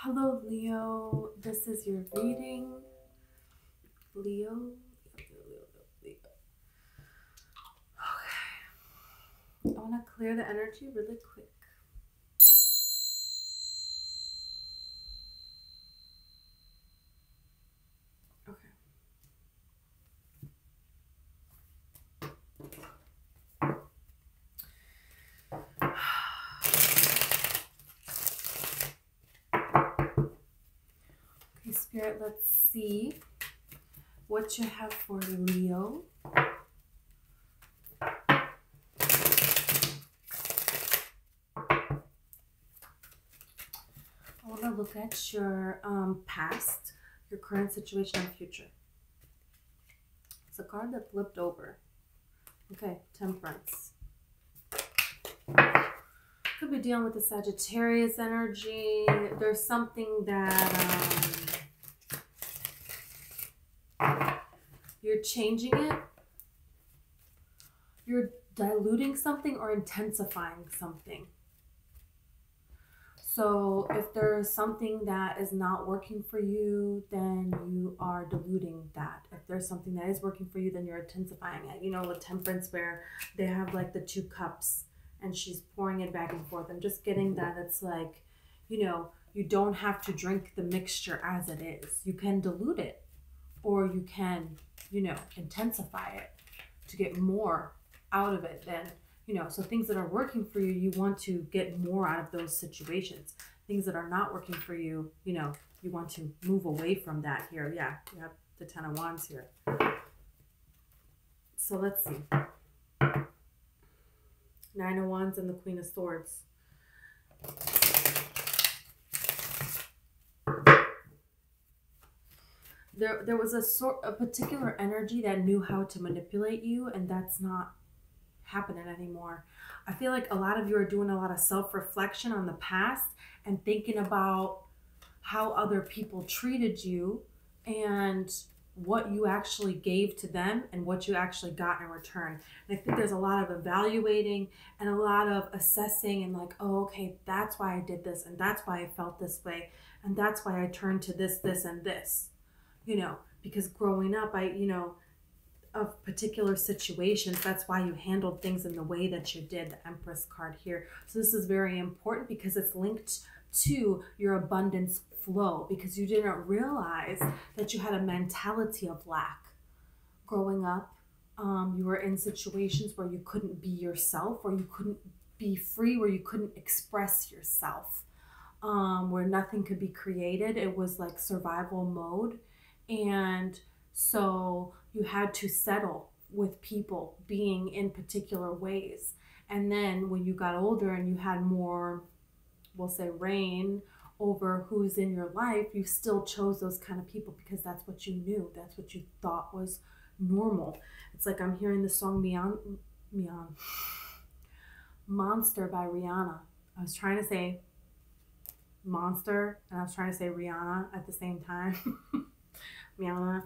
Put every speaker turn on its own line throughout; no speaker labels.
Hello, Leo. This is your reading. Leo. Leo. Okay. I want to clear the energy really quick. Okay. Okay, Spirit, let's see what you have for Leo. I want to look at your past, your current situation, and future. It's a card that flipped over. Okay, Temperance. Could be dealing with the Sagittarius energy. There's something that you're changing it. You're diluting something or intensifying something. So if there's something that is not working for you, then you are diluting that. If there's something that is working for you, then you're intensifying it. You know, with Temperance, where they have like the 2 cups and she's pouring it back and forth. I'm just getting that it's like, you know, you don't have to drink the mixture as it is. You can dilute it, or you can, you know, intensify it to get more out of it than, you know. So things that are working for you, you want to get more out of those situations. Things that are not working for you, you know, you want to move away from that here. Yeah, you have the 10 of Wands here. So let's see. 9 of Wands and the Queen of Swords. There was a particular energy that knew how to manipulate you, and that's not happening anymore. I feel like a lot of you are doing a lot of self-reflection on the past and thinking about how other people treated you and what you actually gave to them and what you actually got in return. And I think there's a lot of evaluating and a lot of assessing and like, oh, okay, that's why I did this, and that's why I felt this way, and that's why I turned to this, and this, you know, because growing up, of particular situations, that's why you handled things in the way that you did. The Empress card here. So this is very important because it's linked to your abundance flow, because you didn't realize that you had a mentality of lack. Growing up, you were in situations where you couldn't be yourself, or you couldn't be free, where you couldn't express yourself, where nothing could be created. It was like survival mode. And so you had to settle with people being in particular ways. And then when you got older and you had more, we'll say, reign over who's in your life, you still chose those kind of people because that's what you knew. That's what you thought was normal. It's like I'm hearing the song Monster by Rihanna. I was trying to say monster and I was trying to say Rihanna at the same time. Rihanna.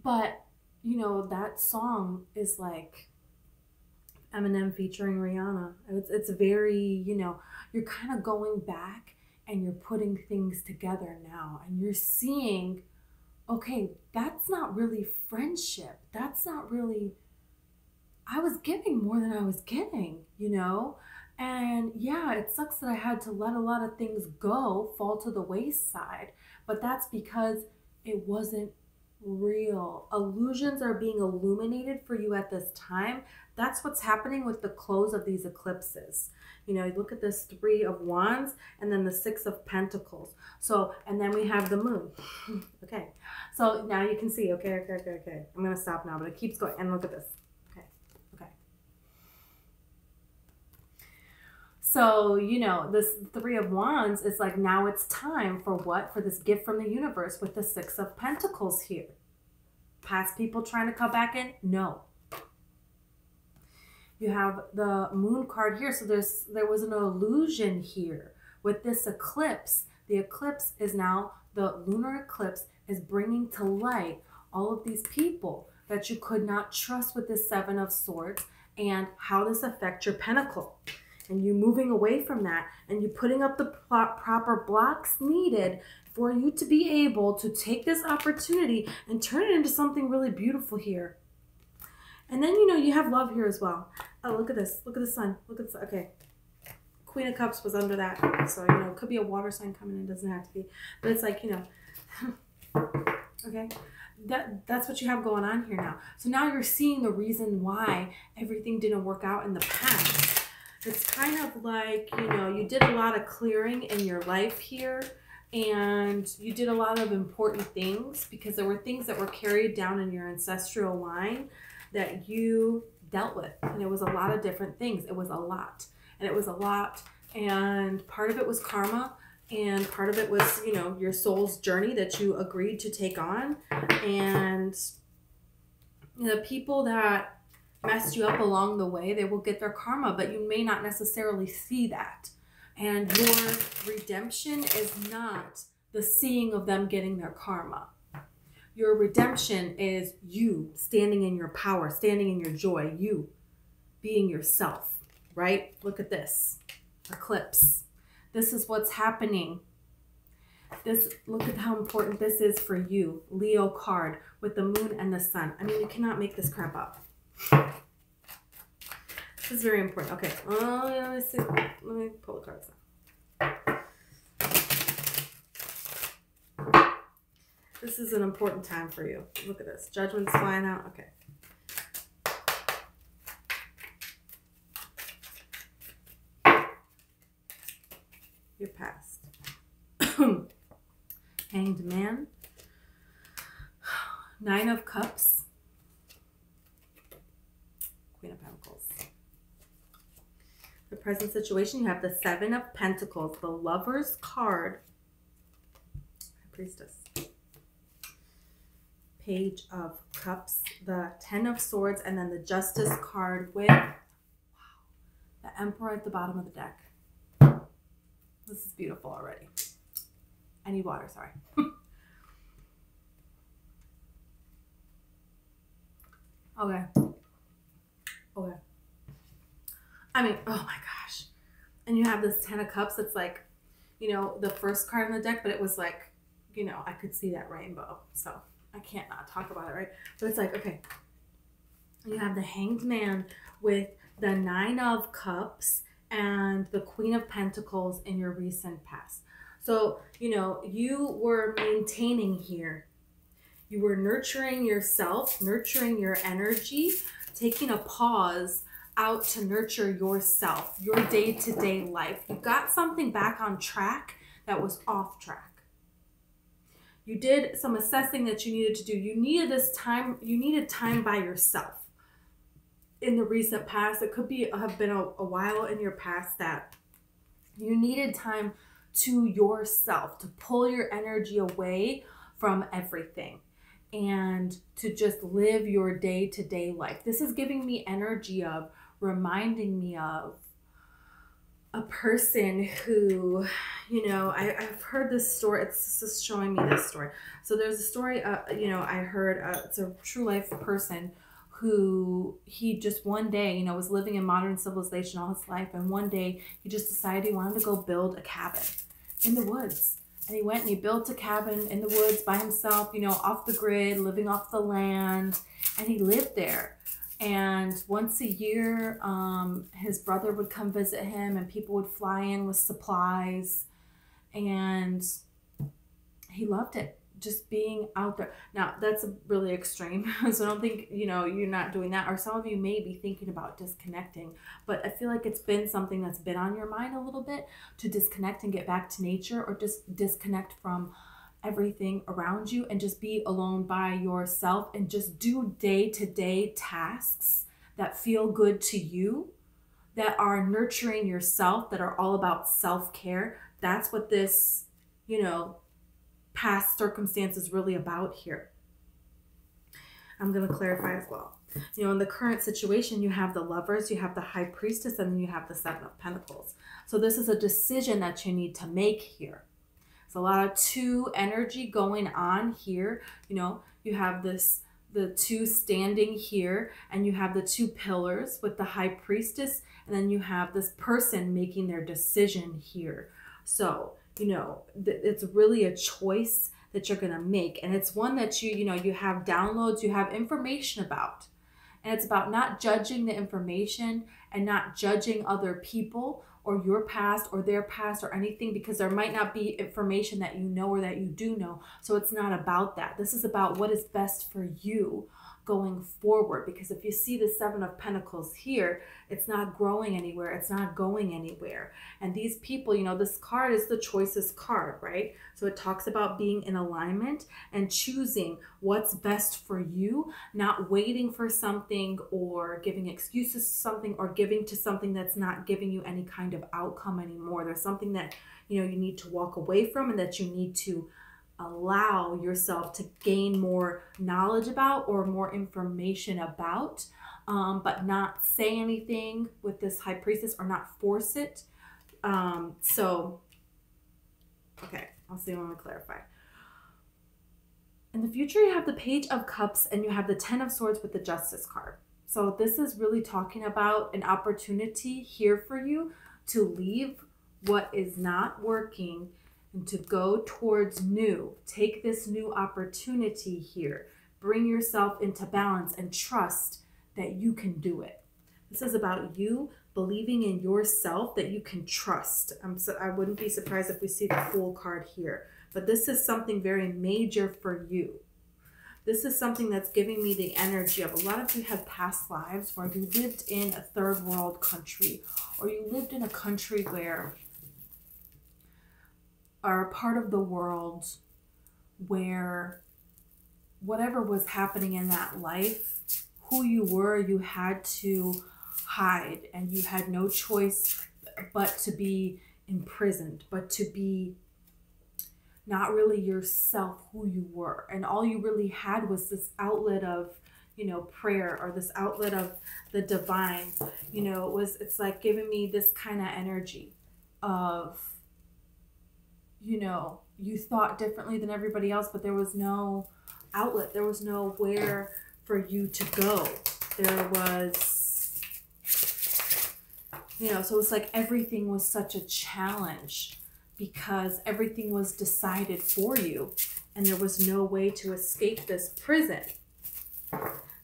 But, you know, that song is like Eminem featuring Rihanna. It's very, you know, you're kind of going back and you're putting things together now, and you're seeing, okay, that's not really friendship. That's not really, I was giving more than I was getting, you know? And yeah, it sucks that I had to let a lot of things go, fall to the wayside, but that's because it wasn't real. Illusions are being illuminated for you at this time. That's what's happening with the close of these eclipses. You know, you look at this 3 of Wands and then the 6 of Pentacles. So, and then we have the moon. Okay. So now you can see, okay. I'm going to stop now, but it keeps going. And look at this. Okay. So, you know, this 3 of Wands is like, now it's time for what? For this gift from the universe with the 6 of Pentacles here. Past people trying to come back in? No. You have the moon card here. So there was an illusion here with this eclipse. The eclipse is now, the lunar eclipse is bringing to light all of these people that you could not trust with the 7 of Swords and how this affects your pentacle. and you moving away from that, and you putting up the proper blocks needed for you to be able to take this opportunity and turn it into something really beautiful here. And then, you know, you have love here as well. Oh, look at this. Look at the sun. Look at the sun. Okay. Queen of Cups was under that. So, you know, it could be a water sign coming in. It doesn't have to be. But it's like, you know, okay. That's what you have going on here now. So now you're seeing the reason why everything didn't work out in the past. It's kind of like, you know, you did a lot of clearing in your life here. And you did a lot of important things because there were things that were carried down in your ancestral line that you dealt with. And it was a lot of different things. It was a lot. And it was a lot. And part of it was karma. And part of it was, you know, your soul's journey that you agreed to take on. And the people that messed you up along the way, they will get their karma. But you may not necessarily see that. And your redemption is not the seeing of them getting their karma. Your redemption is you standing in your power, standing in your joy, you being yourself, right? Look at this eclipse. This is what's happening. Look at how important this is for you. Leo card with the moon and the sun. I mean, you cannot make this crap up. This is very important. Okay. Oh, yeah, let me see. Let me pull the cards out. This is an important time for you. Look at this. Judgment's flying out. Okay. Your past. Hanged Man. 9 of Cups. Queen of Pentacles. The present situation, you have the 7 of Pentacles, the Lover's card, Priestess, Page of Cups, the 10 of Swords, and then the Justice card with, wow, the Emperor at the bottom of the deck. This is beautiful already. I need water, sorry. Okay. Okay. I mean, oh my gosh. And you have this 10 of Cups. It's like, you know, the first card in the deck, but it was like, you know, I could see that rainbow. So I can't not talk about it, right? But it's like, okay. You have the Hanged Man with the 9 of Cups and the Queen of Pentacles in your recent past. So, you know, you were maintaining here. You were nurturing yourself, nurturing your energy, taking a pause out to nurture yourself, your day-to-day life. You got something back on track that was off track. You did some assessing that you needed to do. You needed this time, you needed time by yourself. In the recent past, it could have been a while in your past that you needed time to yourself, to pull your energy away from everything and to just live your day-to-day life. This is giving me energy of, reminding me of a person who, you know, I've heard this story. It's just showing me this story. So there's a story, you know, I heard, it's a true life person who he just one day, you know, was living in modern civilization all his life. And one day he just decided he wanted to go build a cabin in the woods. And he went and he built a cabin in the woods by himself, you know, off the grid, living off the land. And he lived there. And once a year, his brother would come visit him and people would fly in with supplies. And he loved it, just being out there. Now, that's really extreme. So I don't think, you know, you're not doing that. Or some of you may be thinking about disconnecting. But I feel like it's been something that's been on your mind a little bit, to disconnect and get back to nature, or just disconnect from everything around you and just be alone by yourself and just do day-to-day tasks that feel good to you, that are nurturing yourself, that are all about self-care. That's what this, you know, past circumstance is really about here. I'm going to clarify as well. You know, in the current situation, you have the Lovers, you have the High Priestess, and then you have the 7 of Pentacles. So this is a decision that you need to make here. It's a lot of 2 energy going on here. You know, you have this the two standing here, and you have the two pillars with the high priestess, and then you have this person making their decision here. So, you know, it's really a choice that you're going to make. And it's one that you know, you have downloads, you have information about. And it's about not judging the information and not judging other people or your past or their past or anything, because there might not be information that you know or that you do know. So it's not about that. This is about what is best for you going forward. Because if you see the Seven of Pentacles here, it's not growing anywhere. It's not going anywhere. And these people, you know, this card is the choices card, right? So it talks about being in alignment and choosing what's best for you, not waiting for something or giving excuses to something or giving to something that's not giving you any kind of outcome anymore. There's something that, you know, you need to walk away from and that you need to allow yourself to gain more knowledge about or more information about, but not say anything with this high priestess or not force it. So, okay, I'll see. I want to clarify. In the future, you have the Page of Cups and you have the Ten of Swords with the Justice card. So this is really talking about an opportunity here for you to leave what is not working and to go towards new. Take this new opportunity here. Bring yourself into balance and trust that you can do it. This is about you believing in yourself, that you can trust. I wouldn't be surprised if we see the Fool card here. But this is something very major for you. This is something that's giving me the energy of a lot of you have past lives where you lived in a third world country, or you lived in a country where are a part of the world where whatever was happening in that life, who you were, you had to hide, and you had no choice but to be imprisoned, but to be not really yourself, who you were. And all you really had was this outlet of, you know, prayer, or this outlet of the divine. You know, it's like giving me this kind of energy of, you know, you thought differently than everybody else, but there was no outlet. There was nowhere for you to go. There was, you know, so it's like everything was such a challenge because everything was decided for you and there was no way to escape this prison.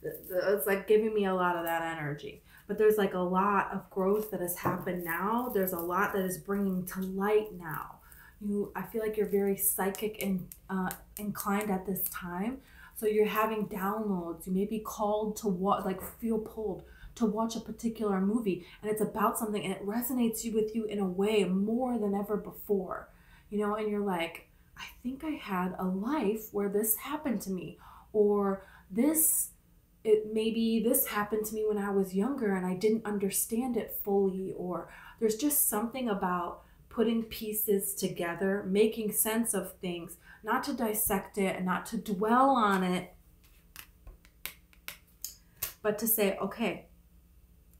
It's like giving me a lot of that energy. But there's like a lot of growth that has happened now. There's a lot that is bringing to light now. I feel like you're very psychic and inclined at this time. So you're having downloads. You may be called to watch, like feel pulled to watch a particular movie, and it's about something and it resonates with you in a way more than ever before. You know, and you're like, I think I had a life where this happened to me, or maybe this happened to me when I was younger and I didn't understand it fully, or there's just something about putting pieces together, making sense of things, not to dissect it and not to dwell on it, but to say, okay,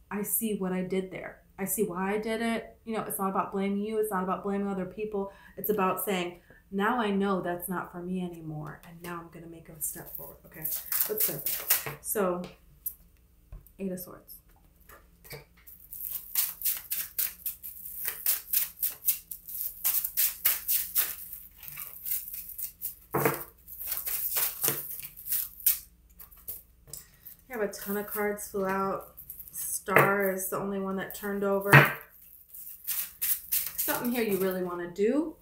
I see what I did there. I see why I did it. You know, it's not about blaming you. It's not about blaming other people. It's about saying, now I know that's not for me anymore. And now I'm going to make a step forward. Okay, let's start there. So, Eight of Swords. I have a ton of cards fill out. Star is the only one that turned over. Something here you really want to do.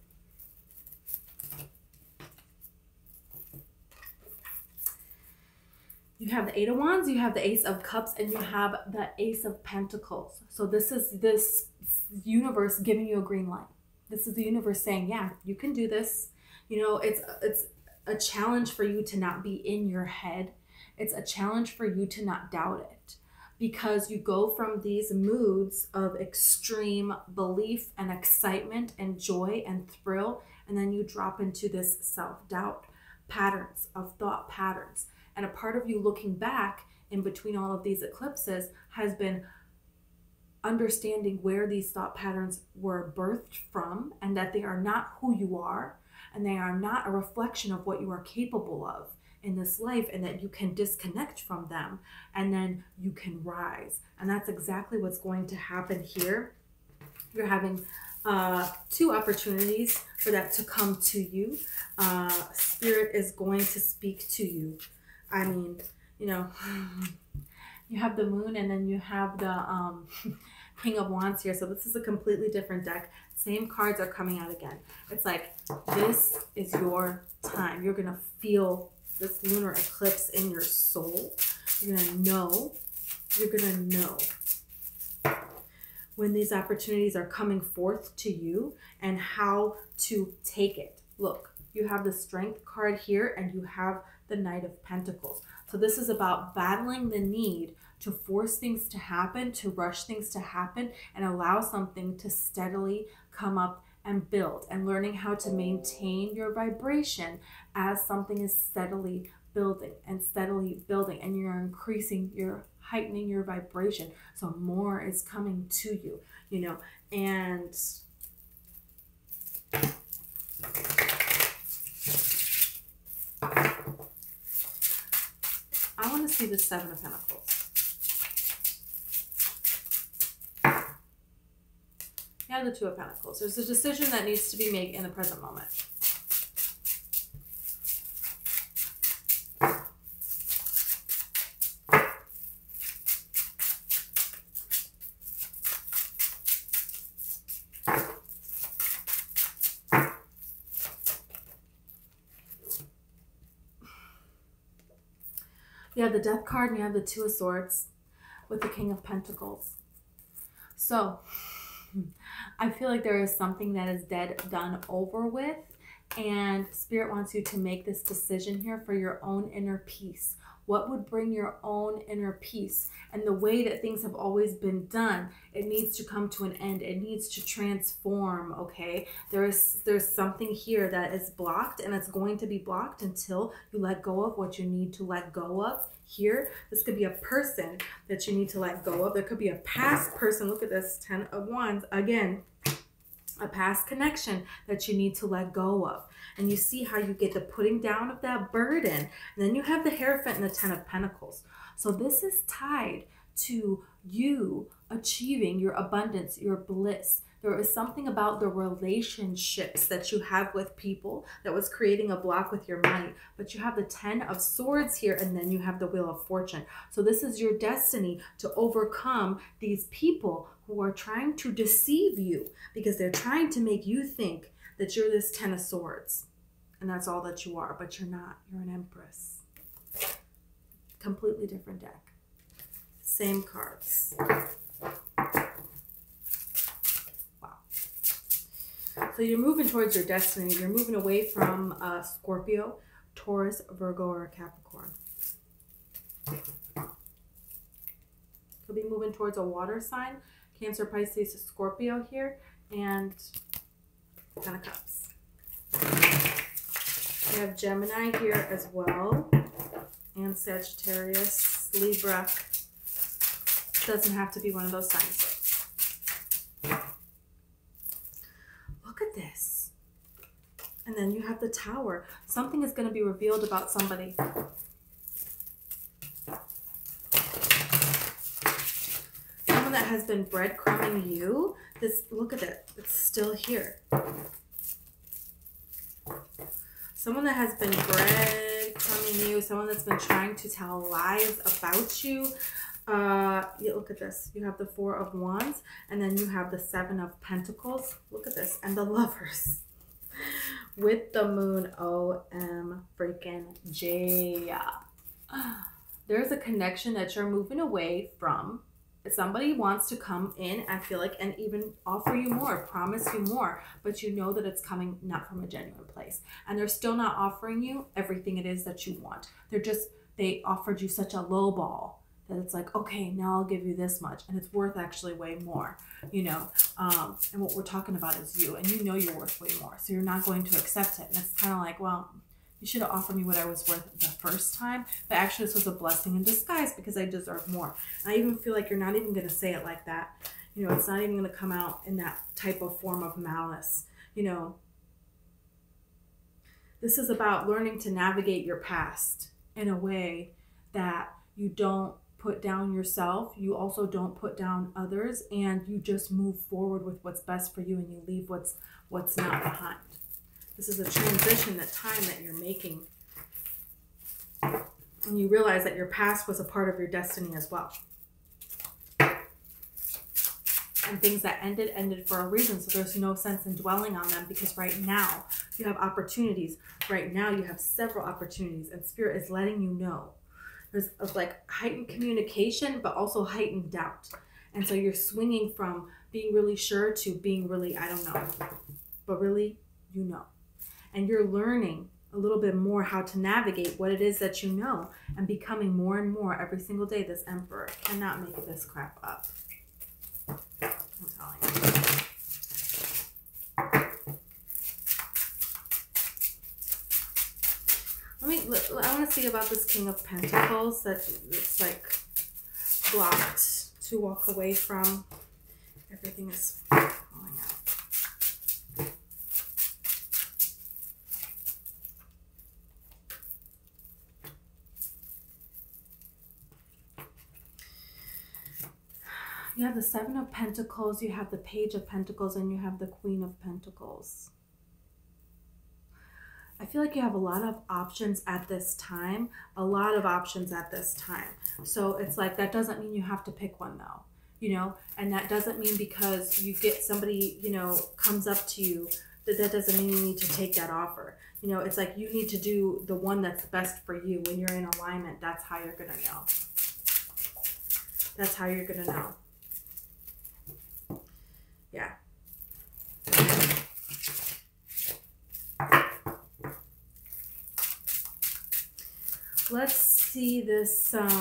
You have the Eight of Wands, you have the Ace of Cups, and you have the Ace of Pentacles. So this is this universe giving you a green light. This is the universe saying, yeah, you can do this. You know, it's a challenge for you to not be in your head. It's a challenge for you to not doubt it, because you go from these moods of extreme belief and excitement and joy and thrill, and then you drop into this self-doubt patterns of thought patterns. And a part of you looking back in between all of these eclipses has been understanding where these thought patterns were birthed from, and that they are not who you are, and they are not a reflection of what you are capable of in this life, and that you can disconnect from them and then you can rise. And that's exactly what's going to happen here. You're having two opportunities for that to come to you. Spirit is going to speak to you. I mean, you know, you have the moon and then you have the King of Wands here. So this is a completely different deck. Same cards are coming out again. It's like, this is your time. You're going to feel this lunar eclipse in your soul. You're going to know. You're going to know when these opportunities are coming forth to you and how to take it. Look, you have the Strength card here and you have the Knight of Pentacles. So this is about battling the need to force things to happen, to rush things to happen, and allow something to steadily come up and build, and learning how to maintain your vibration as something is steadily building and steadily building, and you're increasing, you're heightening your vibration. So more is coming to you, you know, and I want to see the Seven of Pentacles. Yeah, the Two of Pentacles. There's a decision that needs to be made in the present moment. You have the Death card and you have the Two of Swords with the King of Pentacles. So I feel like there is something that is dead, done, over with, and Spirit wants you to make this decision here for your own inner peace. What would bring your own inner peace? And the way that things have always been done, it needs to come to an end. It needs to transform, okay? There's something here that is blocked, and it's going to be blocked until you let go of what you need to let go of. Here, this could be a person that you need to let go of. There could be a past person. Look at this, 10 of Wands. Again, a past connection that you need to let go of. And you see how you get the putting down of that burden. And then you have the Hierophant and the 10 of Pentacles. So this is tied to you achieving your abundance, your bliss. There is something about the relationships that you have with people that was creating a block with your money. But you have the 10 of Swords here, and then you have the Wheel of Fortune. So this is your destiny to overcome these people who are trying to deceive you, because they're trying to make you think that you're this 10 of Swords. And that's all that you are, but you're not. You're an Empress. Completely different deck. Same cards. So you're moving towards your destiny. You're moving away from Scorpio, Taurus, Virgo, or Capricorn. You'll be moving towards a water sign, Cancer, Pisces, Scorpio here, and 10 of Cups. You have Gemini here as well, and Sagittarius, Libra. Doesn't have to be one of those signs. Look at this. And then you have the Tower. Something is going to be revealed about somebody. Someone that has been breadcrumbing you. This, look at it. It's still here. Someone that has been breadcrumbing you. Someone that's been trying to tell lies about you. Yeah, look at this. You have the 4 of Wands, and then you have the 7 of Pentacles. Look at this. And the Lovers with the Moon. O-M freaking J. There's a connection that you're moving away from. Somebody wants to come in, I feel like, and even offer you more, promise you more, but you know that it's coming not from a genuine place. And they're still not offering you everything it is that you want. They offered you such a low ball that it's like, okay, now I'll give you this much, and it's worth actually way more, you know. And what we're talking about is you, and you know you're worth way more, so you're not going to accept it. And it's kind of like, well, you should have offered me what I was worth the first time, but actually this was a blessing in disguise because I deserve more. And I even feel like you're not even going to say it like that. You know, it's not even going to come out in that type of form of malice. You know, this is about learning to navigate your past. in a way that you don't put down yourself, you also don't put down others, and you just move forward with what's best for you, and you leave what's not behind. This is a transition, that time that you're making, and you realize that your past was a part of your destiny as well. And things that ended for a reason, so there's no sense in dwelling on them, because right now you have opportunities. Right now you have several opportunities, and Spirit is letting you know. There's like heightened communication, but also heightened doubt. And so you're swinging from being really sure to being really, I don't know, but really, you know. And you're learning a little bit more how to navigate what it is that you know, and becoming more and more every single day. This Emperor cannot make this crap up. I'm telling you. I want to see about this King of Pentacles that it's like blocked to walk away from. Everything is falling out. You have the Seven of Pentacles, you have the Page of Pentacles, and you have the Queen of Pentacles. I feel like you have a lot of options at this time. A lot of options at this time. So it's like, that doesn't mean you have to pick one though, you know? And that doesn't mean because you get somebody, you know, comes up to you, that doesn't mean you need to take that offer. You know, it's like you need to do the one that's best for you. When you're in alignment, that's how you're going to know. That's how you're going to know. Yeah. Let's see this Ten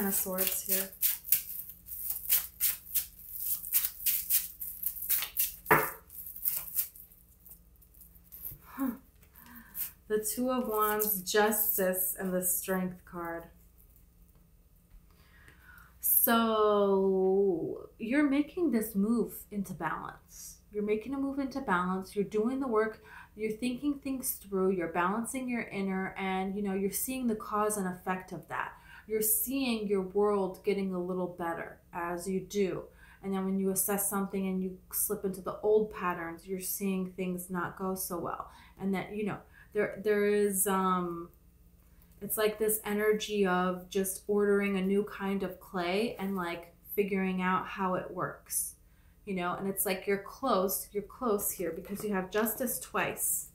of Swords here. The Two of Wands, Justice, and the Strength card. So you're making this move into balance. You're making a move into balance. You're doing the work. You're thinking things through. You're balancing your inner, and you know, you're seeing the cause and effect of that. You're seeing your world getting a little better as you do. And then when you assess something and you slip into the old patterns, you're seeing things not go so well. And that, you know, there is it's like this energy of just ordering a new kind of clay and like figuring out how it works, you know. And it's like you're close here because you have Justice twice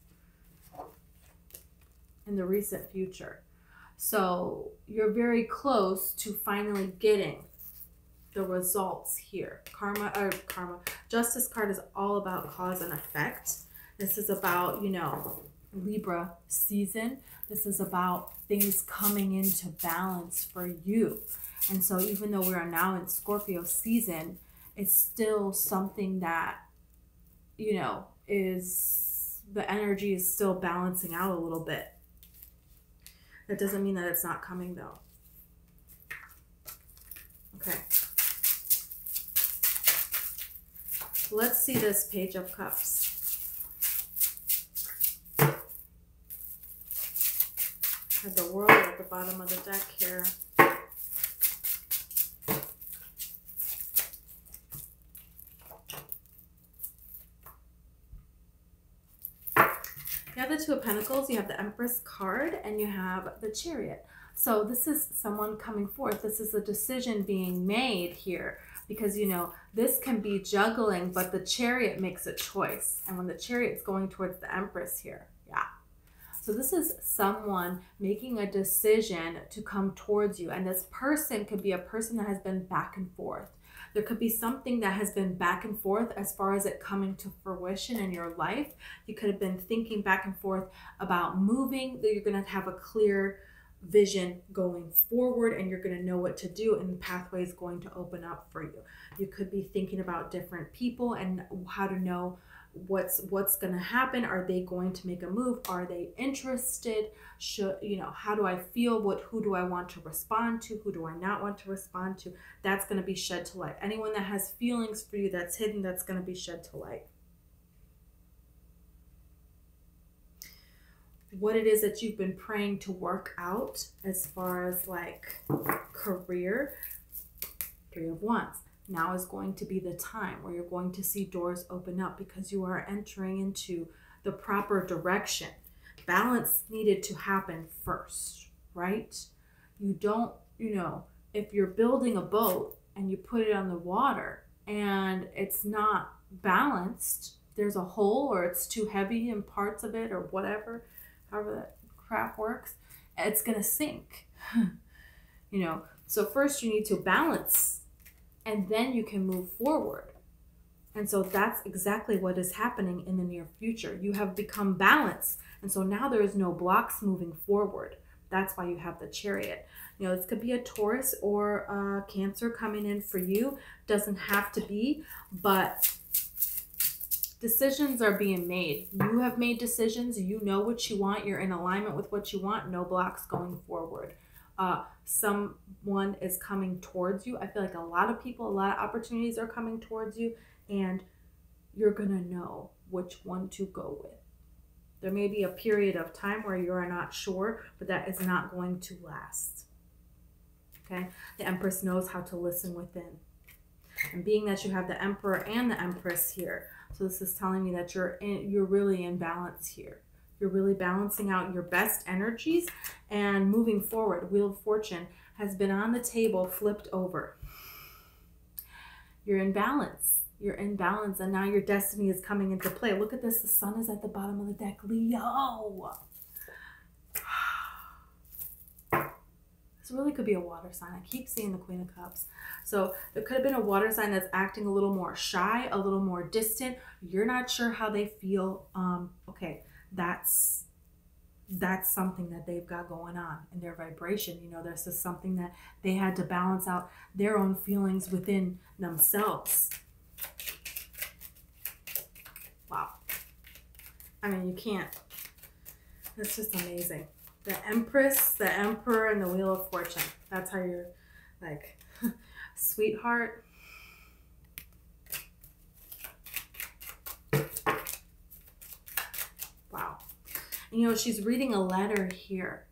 in the recent future. So you're very close to finally getting the results here. Justice card is all about cause and effect. This is about, you know, Libra season. This is about things coming into balance for you. And so even though we are now in Scorpio season, it's still something that, you know, is, the energy is still balancing out a little bit. That doesn't mean that it's not coming though. Okay. Let's see this Page of Cups. Had the World at the bottom of the deck here. You have the Two of Pentacles, you have the Empress card, and you have the Chariot. So this is someone coming forth. This is a decision being made here because, you know, this can be juggling, but the Chariot makes a choice. And when the Chariot's going towards the Empress here, yeah. So this is someone making a decision to come towards you. And this person could be a person that has been back and forth. There could be something that has been back and forth as far as it coming to fruition in your life. You could have been thinking back and forth about moving, that you're going to have a clear vision going forward and you're going to know what to do, and the pathway is going to open up for you. You could be thinking about different people and how to know what's going to happen. Are they going to make a move? Are they interested? Should, you know, how do I feel? Who do I want to respond to? Who do I not want to respond to? That's going to be shed to light. Anyone that has feelings for you that's hidden, that's going to be shed to light. what it is that you've been praying to work out as far as like career. 3 of Wands. Now is going to be the time where you're going to see doors open up because you are entering into the proper direction. Balance needed to happen first, right? You don't, if you're building a boat and you put it on the water and it's not balanced, there's a hole or it's too heavy in parts of it or whatever, however that crap works, it's going to sink. So first you need to balance and then you can move forward. And so that's exactly what is happening in the near future. You have become balanced. And so now there is no blocks moving forward. That's why you have the Chariot. This could be a Taurus or a Cancer coming in for you. Doesn't have to be, but decisions are being made. You have made decisions. You know what you want. You're in alignment with what you want. No blocks going forward. Someone is coming towards you. I feel like a lot of people, a lot of opportunities are coming towards you, and you're going to know which one to go with. There may be a period of time where you are not sure, but that is not going to last. Okay? The Empress knows how to listen within. And being that you have the Emperor and the Empress here, so this is telling me that you're really in balance here. You're really balancing out your best energies and moving forward. Wheel of Fortune has been on the table, flipped over. You're in balance. You're in balance, and now your destiny is coming into play. Look at this. The Sun is at the bottom of the deck. Leo. This really could be a water sign. I keep seeing the Queen of Cups. So it could have been a water sign that's acting a little more shy, a little more distant. You're not sure how they feel. Okay. That's something that they've got going on in their vibration. This is something that they had to balance out their own feelings within themselves. Wow. I mean, you can't. That's just amazing. The Empress, the Emperor, and the Wheel of Fortune. That's how you're like, sweetheart. Wow. And she's reading a letter here.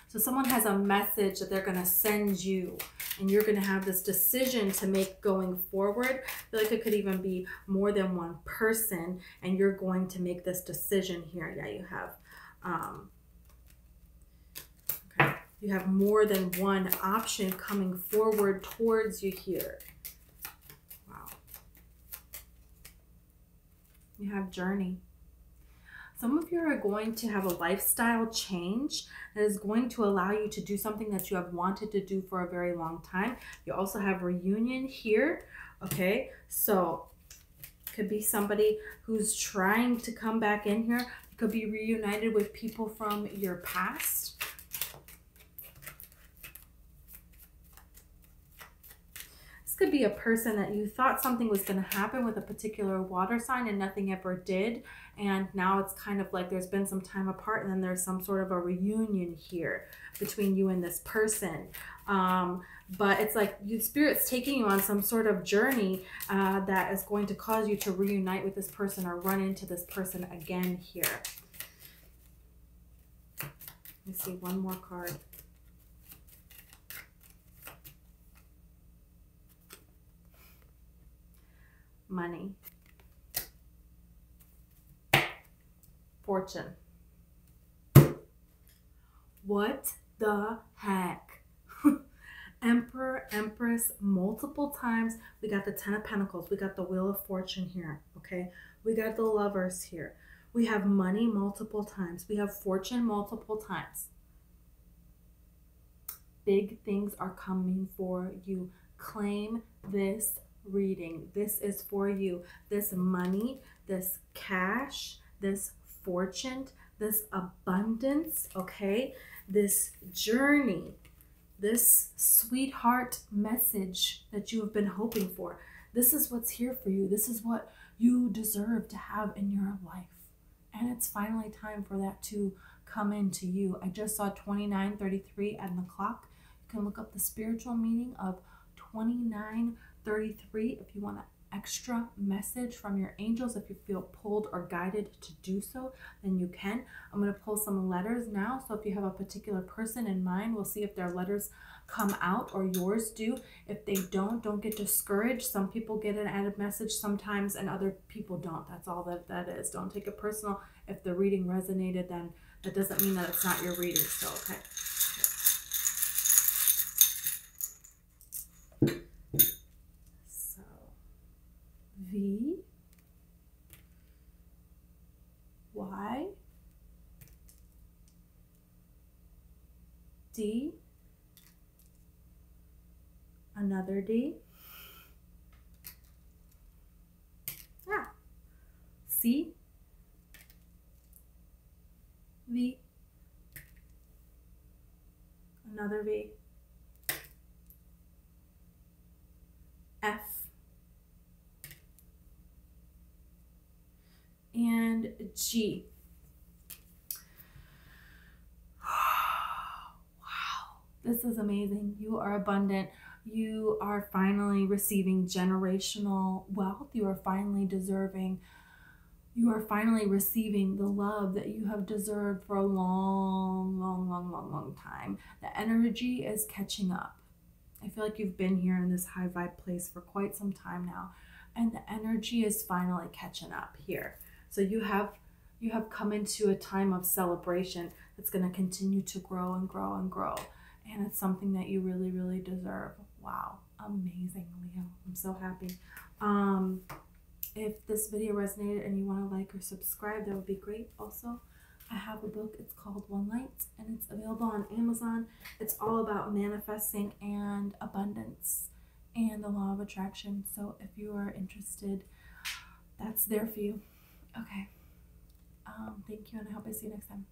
So someone has a message that they're going to send you, and you're going to have this decision to make going forward. I feel like it could even be more than one person, and you're going to make this decision here. Yeah, you have, okay. You have more than one option coming forward towards you here. Wow. You have journey. Some of you are going to have a lifestyle change that is going to allow you to do something that you have wanted to do for a very long time. You also have reunion here. Okay, so could be somebody who's trying to come back in here. You could be reunited with people from your past. This could be a person that you thought something was going to happen with a particular water sign and nothing ever did. And now it's kind of like there's been some time apart, and then there's some sort of a reunion here between you and this person. But it's like Spirit's taking you on some sort of journey that is going to cause you to reunite with this person or run into this person again here. Let me see one more card. Money. Fortune. What the heck? Emperor, Empress, multiple times. We got the Ten of Pentacles. We got the Wheel of Fortune here. Okay. We got the Lovers here. We have money multiple times. We have fortune multiple times. Big things are coming for you. Claim this reading. This is for you. This money, this cash, this fortune, this abundance, okay? This journey, this sweetheart message that you have been hoping for. This is what's here for you. This is what you deserve to have in your life. And it's finally time for that to come into you. I just saw 2933 on the clock. You can look up the spiritual meaning of 2933 if you want to extra message from your angels, if you feel pulled or guided to do so, then you can. I'm going to pull some letters now. So if you have a particular person in mind, we'll see if their letters come out or yours do. If they don't get discouraged. Some people get an added message sometimes and other people don't. That's all that is. Don't take it personal. If the reading resonated, then that doesn't mean that it's not your reading still, okay? So, V, Y, D, another D, C, V, another V, F, and G. Wow, this is amazing. You are abundant. You are finally receiving generational wealth. You are finally receiving the love that you have deserved for a long time. The energy is catching up. I feel like you've been here in this high vibe place for quite some time now, and the energy is finally catching up here. So you have come into a time of celebration that's going to continue to grow and grow and grow. And it's something that you really, really deserve. Wow. Amazing, Leo. I'm so happy. If this video resonated and you want to like or subscribe, that would be great. Also, I have a book. It's called One Light, and it's available on Amazon. It's all about manifesting and abundance and the law of attraction. So if you are interested, that's there for you. Okay. Thank you, and I hope I see you next time.